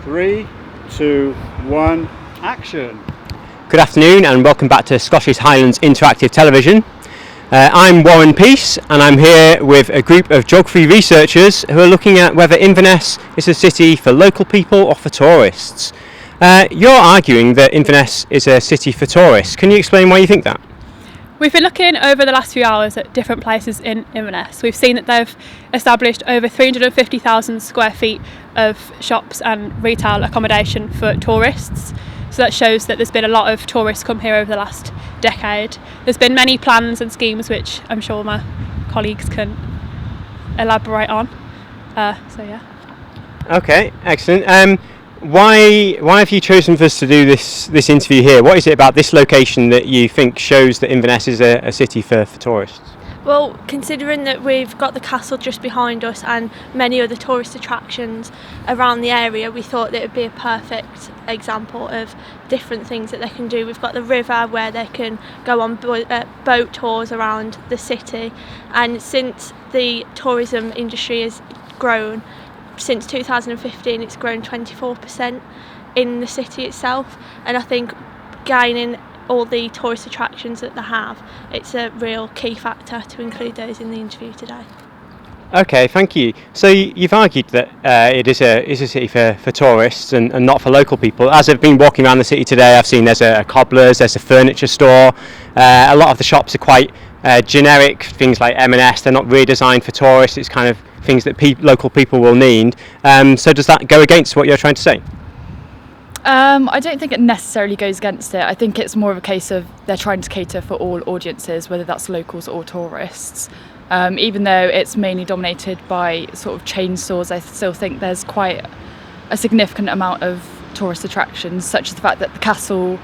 3, 2, 1, action. Good afternoon and welcome back to Scottish Highlands Interactive Television. I'm Warren Peace and I'm here with a group of geography researchers who are looking at whether Inverness is a city for local people or for tourists. You're arguing that Inverness is a city for tourists. Can you explain why you think that? We've been looking over the last few hours at different places in Inverness. We've seen that they've established over 350,000 square feet of shops and retail accommodation for tourists. So that shows that there's been a lot of tourists come here over the last decade. There's been many plans and schemes which I'm sure my colleagues can elaborate on. Okay, excellent. Why have you chosen for us to do this interview here? What is it about this location that you think shows that Inverness is a city for tourists? Well, considering that we've got the castle just behind us and many other tourist attractions around the area, we thought that it would be a perfect example of different things that they can do. We've got the river where they can go on boat tours around the city, and since the tourism industry has grown, since 2015 it's grown 24% in the city itself, and I think gaining all the tourist attractions that they have, it's a real key factor to include those in the interview today. Okay, thank you. So you've argued that it is a city for tourists and not for local people. As I've been walking around the city today, I've seen there's a cobbler's, there's a furniture store. A lot of the shops are quite generic, things like M&S. They're not really designed for tourists. It's kind of things that local people will need. So does that go against what you're trying to say? I don't think it necessarily goes against it. I think it's more of a case of they're trying to cater for all audiences, whether that's locals or tourists. Even though it's mainly dominated by sort of chain stores, I still think there's quite a significant amount of tourist attractions, such as the fact that the castle,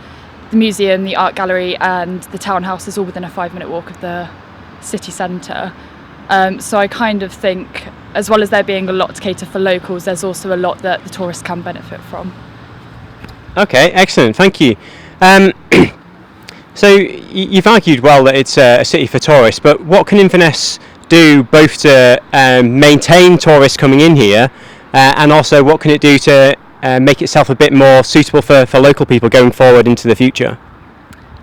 the museum, the art gallery and the townhouse is all within a 5-minute walk of the city centre. So I kind of think, as well as there being a lot to cater for locals, there's also a lot that the tourists can benefit from. Okay, excellent, thank you. So you've argued well that it's a city for tourists, but what can Inverness do both to maintain tourists coming in here and also what can it do to make itself a bit more suitable for local people going forward into the future?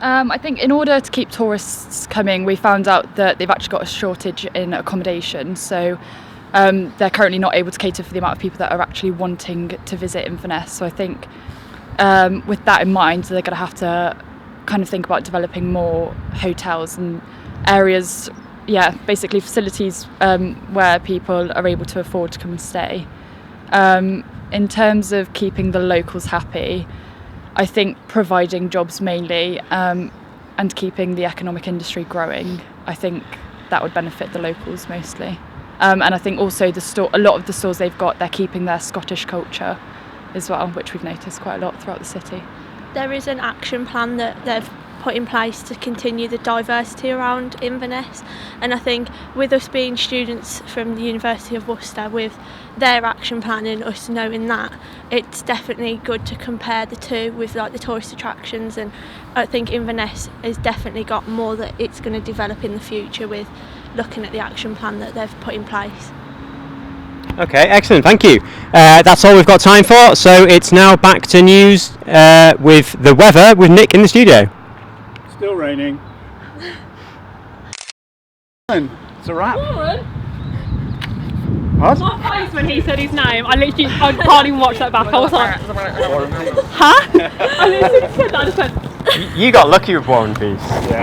I think in order to keep tourists coming, we found out that they've actually got a shortage in accommodation, so they're currently not able to cater for the amount of people that are actually wanting to visit Inverness. So I think with that in mind, they're going to have to kind of think about developing more hotels and areas, basically facilities where people are able to afford to come and stay. In terms of keeping the locals happy, I think providing jobs mainly and keeping the economic industry growing, I think that would benefit the locals mostly. And I think also a lot of the stores they've got, they're keeping their Scottish culture as well, which we've noticed quite a lot throughout the city. There is an action plan that they've put in place to continue the diversity around Inverness, and I think with us being students from the University of Worcester, with their action plan and us knowing that, it's definitely good to compare the two with like the tourist attractions, and I think Inverness has definitely got more that it's going to develop in the future with looking at the action plan that they've put in place. Okay, excellent, thank you. That's all we've got time for, so it's now back to news with the weather with Nick in the studio. Still raining. It's a wrap. Warren? What? My face when he said his name, I can't even watch that back. I was like, huh? I literally said that, I just went, You got lucky with Warren Peace. Yeah.